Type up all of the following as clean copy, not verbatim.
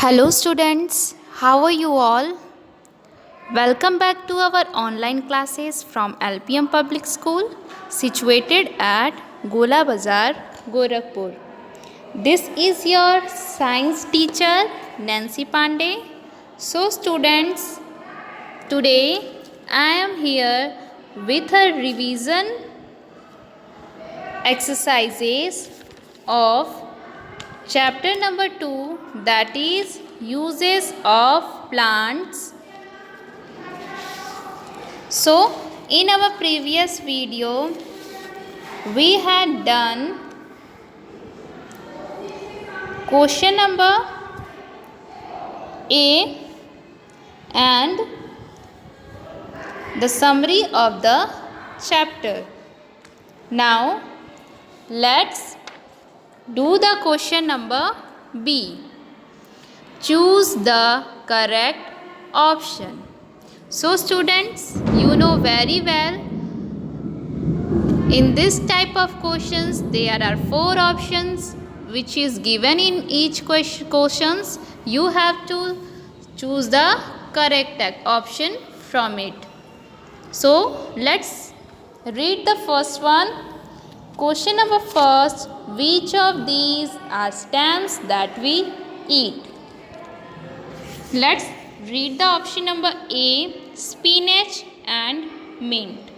Hello, students. How are you all? Welcome back to our online classes from LPM Public School, situated at Gola Bazar, Gorakhpur. This is your science teacher, Nancy Pandey. So, students, today I am here with a revision exercises of chapter number 2, that is uses of plants. So in our previous video we had done question number A and the summary of the chapter. Now let's do the question number B. Choose the correct option. So students, you know very well, in this type of questions there are 4 options which is given in each questions. You have to choose the correct option from it. So let's read the first one. Question number first, which of these are stems that we eat? Let's read the option number A, spinach and mint.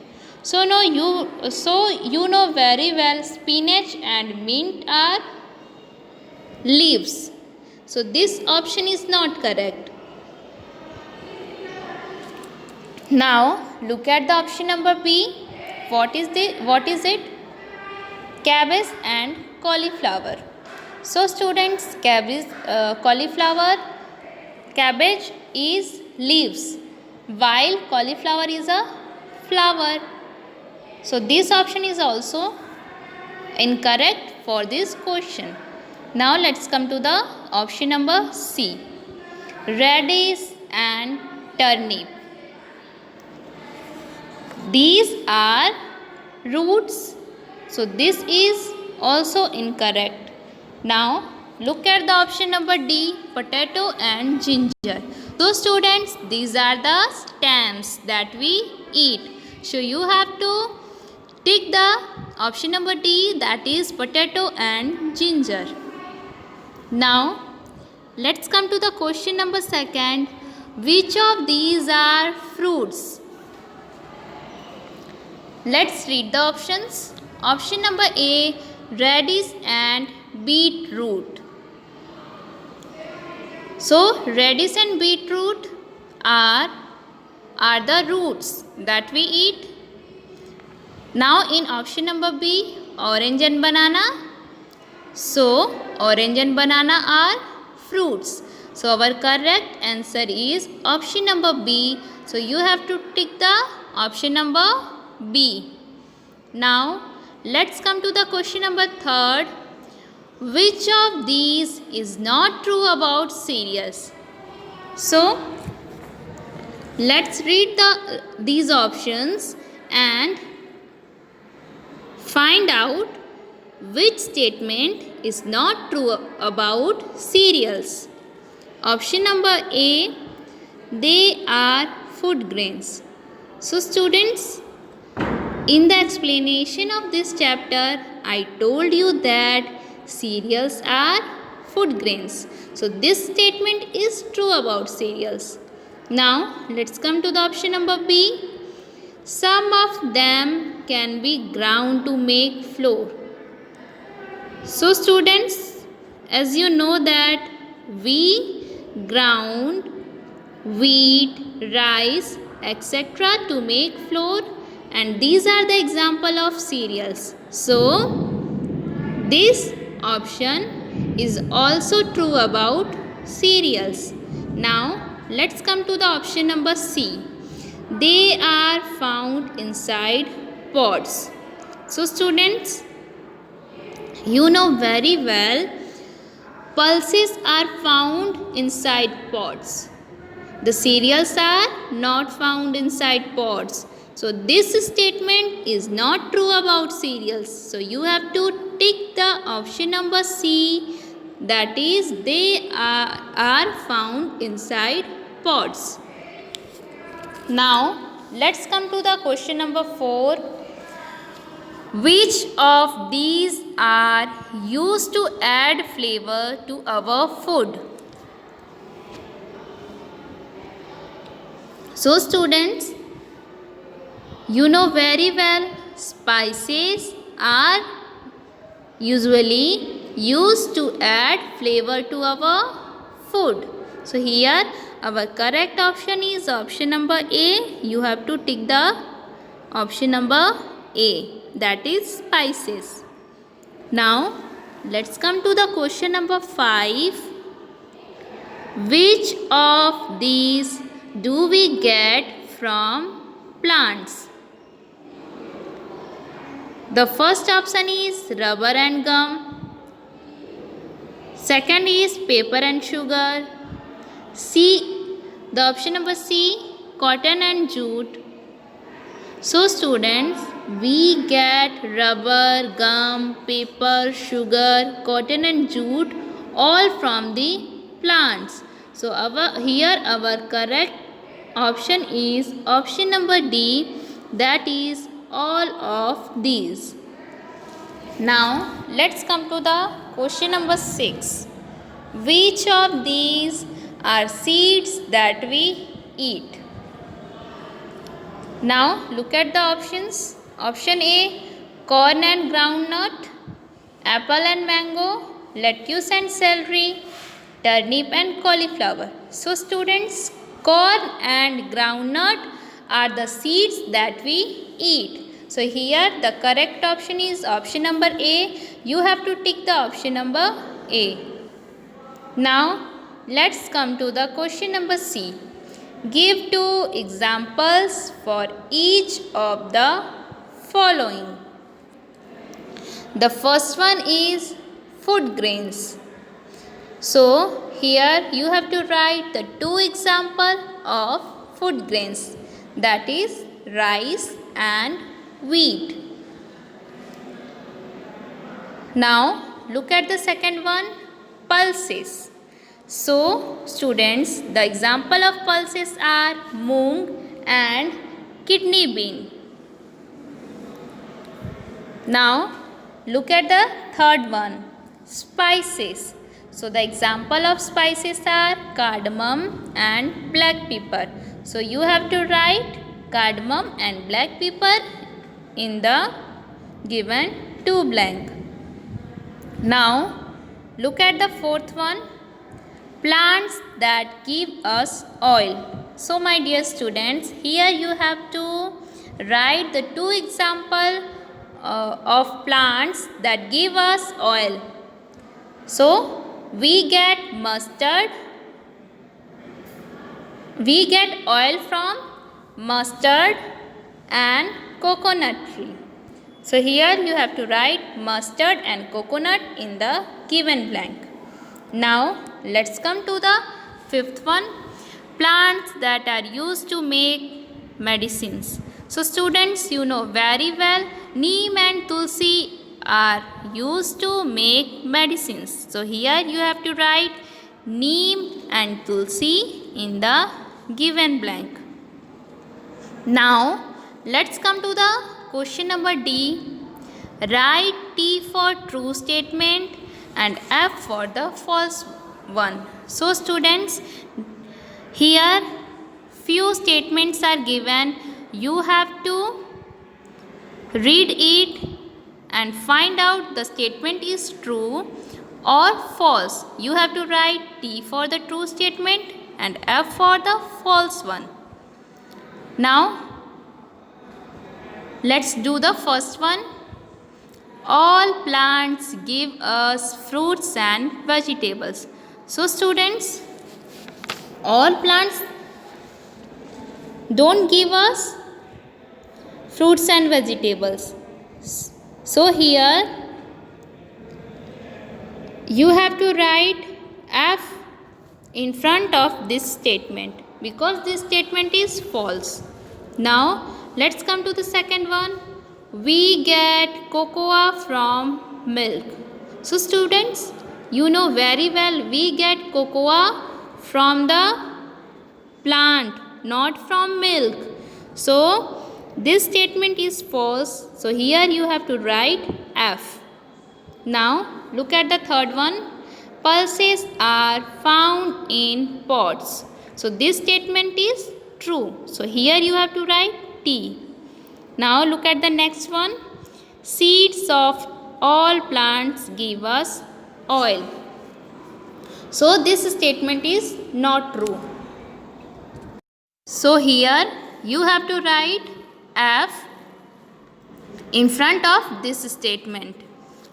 So you know very well, spinach and mint are leaves. So this option is not correct. Now look at the option number B. What is it? Cabbage and cauliflower. So students, cabbage is leaves while cauliflower is a flower. So this option is also incorrect for this question. Now let's come to the option number C, radish and turnip. These are roots. So this is also incorrect. Now look at the option number D, potato and ginger. So students, these are the stems that we eat. So you have to tick the option number D, that is potato and ginger. Now let's come to the question number second. Which of these are fruits? Let's read the options. Option number A, radish and beetroot. So radish and beetroot are the roots that we eat. Now in option number B, orange and banana. So orange and banana are fruits. So our correct answer is option number B. So you have to tick the option number B. Now let's come to the question number third. Which of these is not true about cereals? So let's read these options and find out which statement is not true about cereals. Option number A, they are food grains. So students, in the explanation of this chapter, I told you that cereals are food grains. So this statement is true about cereals. Now let's come to the option number B. Some of them can be ground to make flour. So students, as you know that we ground wheat, rice, etc. to make flour, and these are the example of cereals. So this option is also true about cereals. Now let's come to the option number C. They are found inside pods. So students, you know very well, pulses are found inside pods. The cereals are not found inside pods. So this statement is not true about cereals. So you have to tick the option number C, that is they are found inside pods. Now let's come to the question number 4. Which of these are used to add flavor to our food? So students, you know very well spices are usually used to add flavor to our food. So here our correct option is option number A. You have to tick the option number A, that is spices. Now let's come to the question number 5. Which of these do we get from plants? The first option is rubber and gum. Second is paper and sugar. The option number C, cotton and jute. So students, we get rubber, gum, paper, sugar, cotton and jute all from the plants. So here our correct option is option number D, that is all of these. Now let's come to the question number 6. Which of these are seeds that we eat? Now look at the options. Option A, corn and groundnut, apple and mango, lettuce and celery, turnip and cauliflower. So students, corn and groundnut are the seeds that we eat. So here the correct option is option number A. You have to tick the option number A. Now let's come to the question number C. Give 2 examples for each of the following. The first one is food grains. So here you have to write the 2 examples of food grains, that is rice and wheat. Now look at the second one, pulses. So students, the example of pulses are moong and kidney bean. Now look at the third one, spices. So the example of spices are cardamom and black pepper. So you have to write cardamom and black pepper in the given 2 blank. Now look at the fourth one, plants that give us oil. So my dear students, here you have to write the 2 examples of plants that give us oil. So we get mustard. We get oil from mustard and coconut tree. So here you have to write mustard and coconut in the given blank. Now let's come to the fifth one, plants that are used to make medicines. So students, you know very well neem and tulsi are used to make medicines. So here you have to write neem and tulsi in the given blank. Now let's come to the question number D. Write T for true statement and F for the false one. So students, here few statements are given. You have to read it and find out the statement is true or false. You have to write T for the true statement and F for the false one. Now let's do the first one. All plants give us fruits and vegetables. So students, all plants don't give us fruits and vegetables. So here you have to write F in front of this statement because this statement is false. Now let's come to the second one. We get cocoa from milk. So students, You know very well we get cocoa from the plant, not from milk. So this statement is false. So here you have to write F. Now look at the third one. Pulses are found in pots. So this statement is true. So here you have to write T. Now look at the next one. Seeds of all plants give us oil. So this statement is not true. So here you have to write F in front of this statement.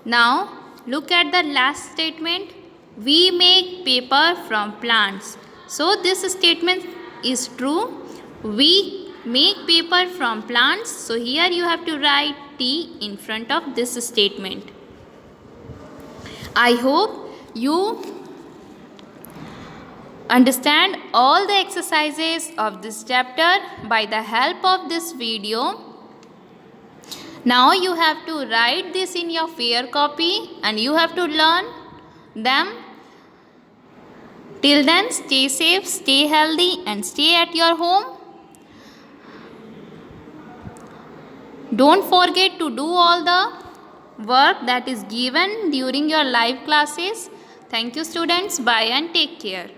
Now look at the last statement. We make paper from plants. So this statement is true. We make paper from plants. So here you have to write T in front of this statement. I hope you understand all the exercises of this chapter by the help of this video. Now you have to write this in your fair copy and you have to learn them. Till then, stay safe, stay healthy and stay at your home. Don't forget to do all the work that is given during your live classes. Thank you students. Bye and take care.